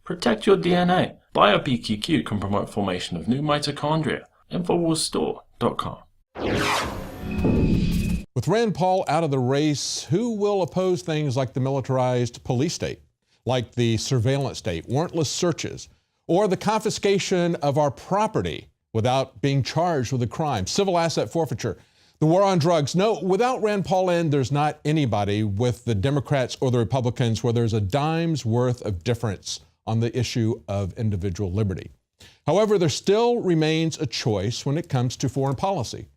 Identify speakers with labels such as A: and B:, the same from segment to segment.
A: Protect your DNA. BioPQQ can promote formation of new mitochondria. Infowarsstore.com.
B: With Rand Paul out of the race, who will oppose things like the militarized police state, like the surveillance state, warrantless searches, or the confiscation of our property without being charged with a crime, civil asset forfeiture, the war on drugs? No, without Rand Paul in, there's not anybody with the Democrats or the Republicans where there's a dime's worth of difference on the issue of individual liberty. However, there still remains a choice when it comes to foreign policy.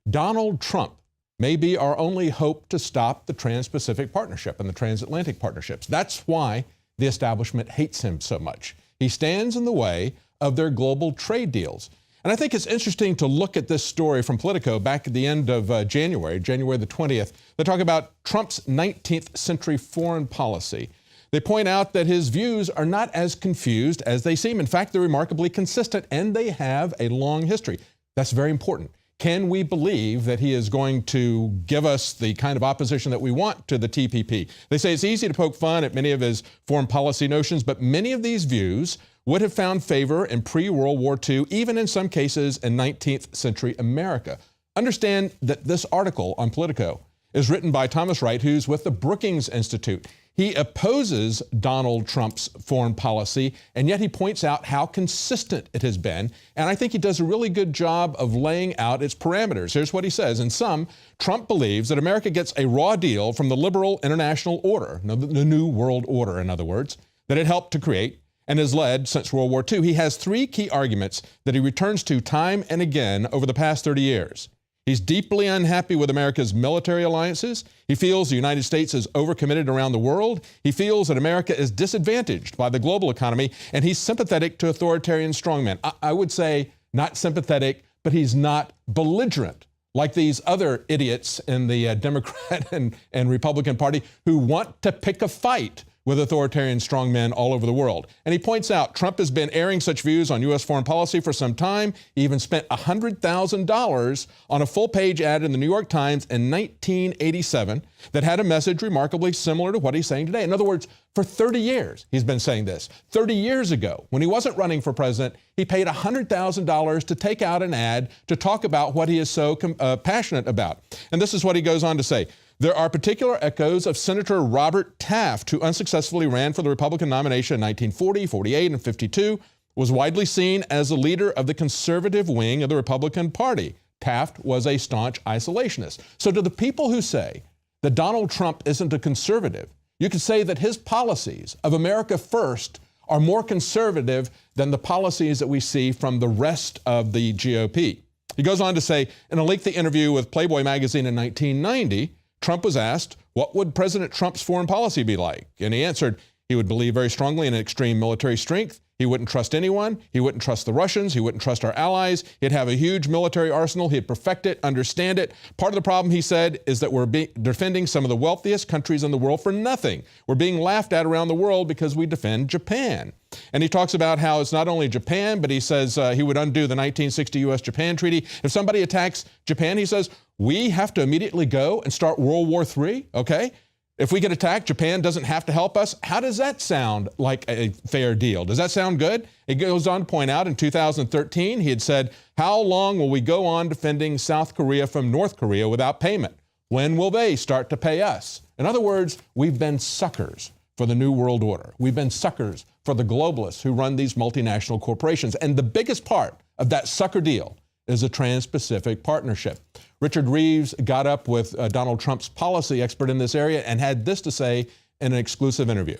B: Donald Trump may be our only hope to stop the Trans-Pacific Partnership and the transatlantic partnerships. That's why the establishment hates him so much. He stands in the way of their global trade deals. And I think it's interesting to look at this story from Politico back at the end of January the 20th. They talk about Trump's 19th century foreign policy. They point out that his views are not as confused as they seem. In fact, they're remarkably consistent, and they have a long history. That's very important. Can we believe that he is going to give us the kind of opposition that we want to the TPP? They say it's easy to poke fun at many of his foreign policy notions, but many of these views would have found favor in pre-World War II, even in some cases in 19th century America. Understand that this article on Politico is written by Thomas Wright, who's with the Brookings Institute. He opposes Donald Trump's foreign policy, and yet he points out how consistent it has been. And I think he does a really good job of laying out its parameters. Here's what he says. In sum, Trump believes that America gets a raw deal from the liberal international order, the New World Order, in other words, that it helped to create and has led since World War II. He has three key arguments that he returns to time and again over the past 30 years. He's deeply unhappy with America's military alliances. He feels the United States is overcommitted around the world. He feels that America is disadvantaged by the global economy, and he's sympathetic to authoritarian strongmen. I would say not sympathetic, but he's not belligerent like these other idiots in the Democrat and Republican Party who want to pick a fight with authoritarian strongmen all over the world. And he points out Trump has been airing such views on U.S. foreign policy for some time. He even spent $100,000 on a full-page ad in the New York Times in 1987 that had a message remarkably similar to what he's saying today. In other words, for 30 years, he's been saying this. 30 years ago, when he wasn't running for president, he paid $100,000 to take out an ad to talk about what he is so passionate about. And this is what he goes on to say. There are particular echoes of Senator Robert Taft, who unsuccessfully ran for the Republican nomination in 1940, 48, and 52, was widely seen as the leader of the conservative wing of the Republican Party. Taft was a staunch isolationist. So to the people who say that Donald Trump isn't a conservative, you could say that his policies of America First are more conservative than the policies that we see from the rest of the GOP. He goes on to say, in a lengthy interview with Playboy magazine in 1990, Trump was asked, what would President Trump's foreign policy be like? And he answered, he would believe very strongly in extreme military strength. He wouldn't trust anyone. He wouldn't trust the Russians. He wouldn't trust our allies. He'd have a huge military arsenal. He'd perfect it, understand it. Part of the problem, he said, is that we're defending some of the wealthiest countries in the world for nothing. We're being laughed at around the world because we defend Japan. And he talks about how it's not only Japan, but he says he would undo the 1960 U.S.-Japan treaty. If somebody attacks Japan, he says, we have to immediately go and start World War III, okay? If we get attacked, Japan doesn't have to help us. How does that sound like a fair deal? Does that sound good? It goes on to point out in 2013, he had said, how long will we go on defending South Korea from North Korea without payment? When will they start to pay us? In other words, we've been suckers for the New World Order. We've been suckers for the globalists who run these multinational corporations. And the biggest part of that sucker deal is a Trans-Pacific Partnership. Richard Reeves got up with Donald Trump's policy expert in this area and had this to say in an exclusive interview.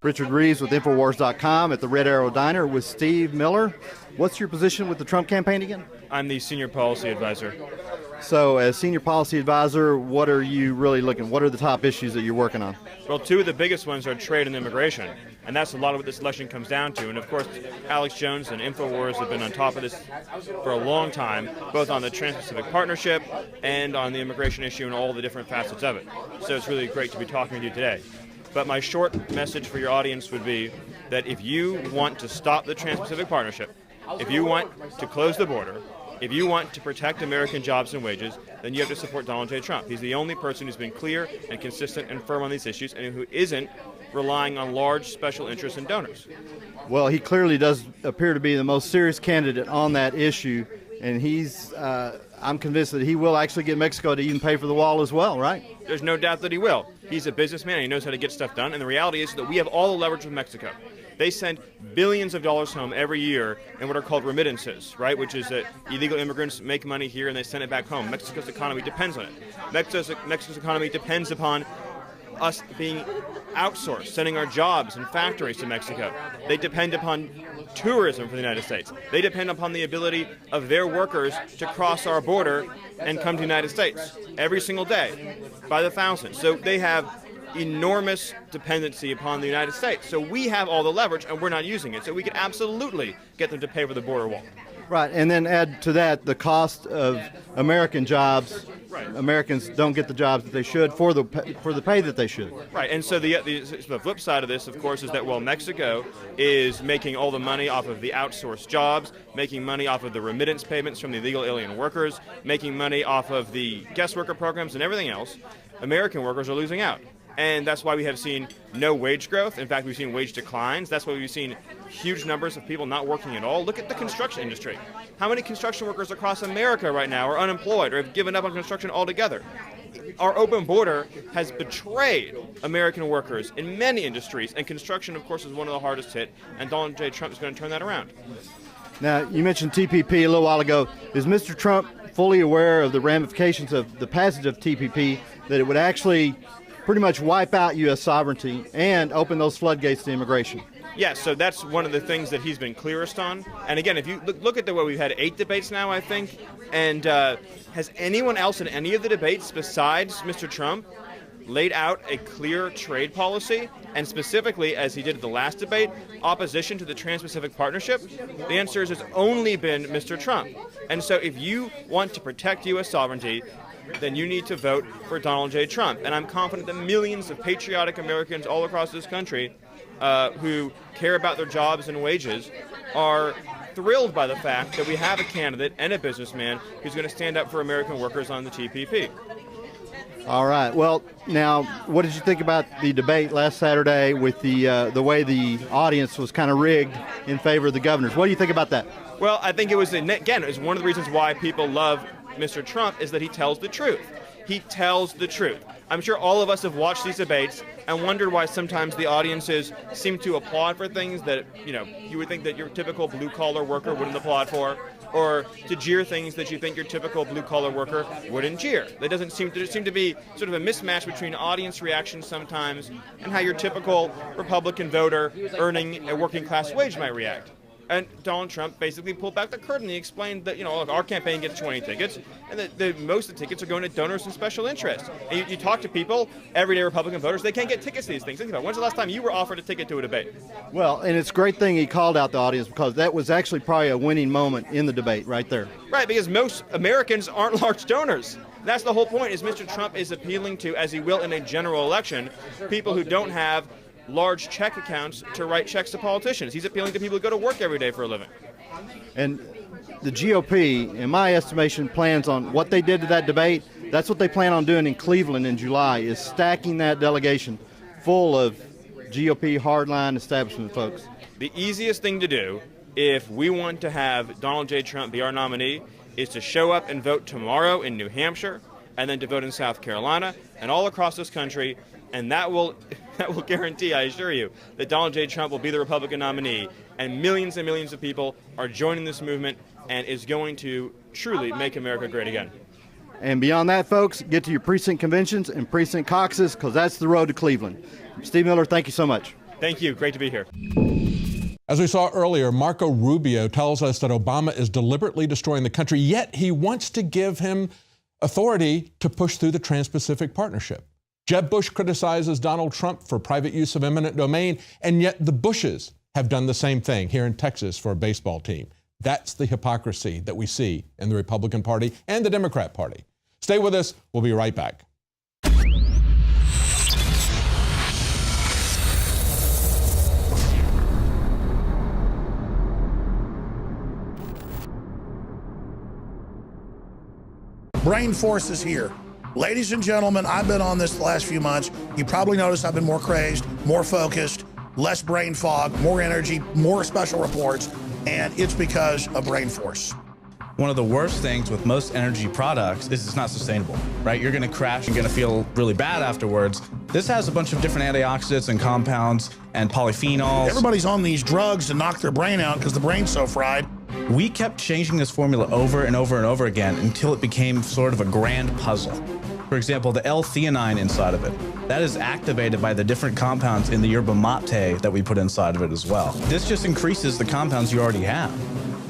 C: Richard Reeves with Infowars.com at the Red Arrow Diner with Steve Miller. What's your position with the Trump campaign again?
D: I'm the senior policy advisor.
C: So as senior policy advisor, what are you really what are the top issues that you're working on?
D: Well, two of the biggest ones are trade and immigration. And that's a lot of what this election comes down to. And of course, Alex Jones and Infowars have been on top of this for a long time, both on the Trans-Pacific Partnership and on the immigration issue and all the different facets of it. So it's really great to be talking with you today. But my short message for your audience would be that if you want to stop the Trans-Pacific Partnership, if you want to close the border, if you want to protect American jobs and wages, then you have to support Donald J. Trump. He's the only person who's been clear and consistent and firm on these issues, and who isn't relying on large special interests and donors.
C: Well, he clearly does appear to be the most serious candidate on that issue, and I'm convinced that he will actually get Mexico to even pay for the wall as well, right?
D: There's no doubt that he will. He's a businessman, and he knows how to get stuff done, and the reality is that we have all the leverage with Mexico. They send billions of dollars home every year in what are called remittances, right? Which is that illegal immigrants make money here and they send it back home. Mexico's economy depends on it. Mexico's economy depends upon us being outsourced, sending our jobs and factories to Mexico. They depend upon tourism for the United States. They depend upon the ability of their workers to cross our border and come to the United States every single day by the thousands. So they have enormous dependency upon the United States. So we have all the leverage and we're not using it. So we could absolutely get them to pay for the border wall.
C: Right, and then add to that the cost of American jobs.
D: Right.
C: Americans don't get the jobs that they should for the pay that they should.
D: Right, and so the flip side of this, of course, is that while Mexico is making all the money off of the outsourced jobs, making money off of the remittance payments from the illegal alien workers, making money off of the guest worker programs and everything else, American workers are losing out. And that's why we have seen no wage growth. In fact, we've seen wage declines. That's why we've seen huge numbers of people not working at all. Look at the construction industry. How many construction workers across America right now are unemployed or have given up on construction altogether? Our open border has betrayed American workers in many industries, and construction, of course, is one of the hardest hit, and Donald J. Trump is going to turn that around.
C: Now, you mentioned TPP a little while ago. Is Mr. Trump fully aware of the ramifications of the passage of TPP, that it would actually pretty much wipe out U.S. sovereignty and open those floodgates to immigration?
D: Yes, so that's one of the things that he's been clearest on. And again, if you look at the way we've had 8 debates now, I think, and has anyone else in any of the debates besides Mr. Trump laid out a clear trade policy, and specifically, as he did at the last debate, opposition to the Trans-Pacific Partnership? The answer is it's only been Mr. Trump. And so if you want to protect U.S. sovereignty, then you need to vote for Donald J. Trump. And I'm confident that millions of patriotic Americans all across this country who care about their jobs and wages are thrilled by the fact that we have a candidate and a businessman who's going to stand up for American workers on the TPP.
C: All right. Well, now, what did you think about the debate last Saturday with the way the audience was kind of rigged in favor of the governors? What do you think about that?
D: Well, I think it was one of the reasons why people love Mr. Trump is that he tells the truth. He tells the truth. I'm sure all of us have watched these debates and wondered why sometimes the audiences seem to applaud for things that, you would think that your typical blue-collar worker wouldn't applaud for, or to jeer things that you think your typical blue-collar worker wouldn't jeer. There seem to be sort of a mismatch between audience reactions sometimes and how your typical Republican voter earning a working-class wage might react. And Donald Trump basically pulled back the curtain. He explained that, look, our campaign gets 20 tickets, and that most of the tickets are going to donors and special interests. And you talk to people, everyday Republican voters, they can't get tickets to these things. Think about it. When's the last time you were offered a ticket to a debate?
C: Well, and it's a great thing he called out the audience, because that was actually probably a winning moment in the debate right there.
D: Right, because most Americans aren't large donors. That's the whole point, is Mr. Trump is appealing to, as he will in a general election, people who don't have large check accounts to write checks to politicians. He's appealing to people who go to work every day for a living.
C: And the GOP, in my estimation, plans on what they did to that debate. That's what they plan on doing in Cleveland in July, is stacking that delegation full of GOP hardline establishment folks.
D: The easiest thing to do if we want to have Donald J. Trump be our nominee is to show up and vote tomorrow in New Hampshire, and then to vote in South Carolina and all across this country. And that will guarantee, I assure you, that Donald J. Trump will be the Republican nominee, and millions of people are joining this movement, and is going to truly make America great again.
C: And beyond that, folks, get to your precinct conventions and precinct caucuses, because that's the road to Cleveland. Steve Miller, thank you so much.
D: Thank you. Great to be here.
B: As we saw earlier, Marco Rubio tells us that Obama is deliberately destroying the country, yet he wants to give him authority to push through the Trans-Pacific Partnership. Jeb Bush criticizes Donald Trump for private use of eminent domain, and yet the Bushes have done the same thing here in Texas for a baseball team. That's the hypocrisy that we see in the Republican Party and the Democrat Party. Stay with us. We'll be right back.
E: Brain Force is here. Ladies and gentlemen, I've been on this the last few months. You probably noticed I've been more crazed, more focused, less brain fog, more energy, more special reports, and it's because of Brain Force.
F: One of the worst things with most energy products is it's not sustainable, right? You're gonna crash and gonna feel really bad afterwards. This has a bunch of different antioxidants and compounds and polyphenols.
E: Everybody's on these drugs to knock their brain out because the brain's so fried.
F: We kept changing this formula over and over and over again until it became sort of a grand puzzle. For example, the L-theanine inside of it, that is activated by the different compounds in the yerba mate that we put inside of it as well. This just increases the compounds you already have.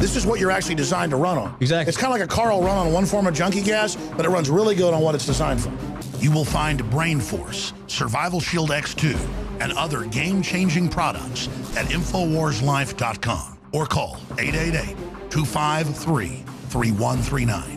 E: This is what you're actually designed to run on.
F: Exactly.
E: It's kind of like a car will run on one form of junkie gas, but it runs really good on what it's designed for. You will find Brain Force, Survival Shield X2, and other game-changing products at InfoWarsLife.com or call 888-253-3139.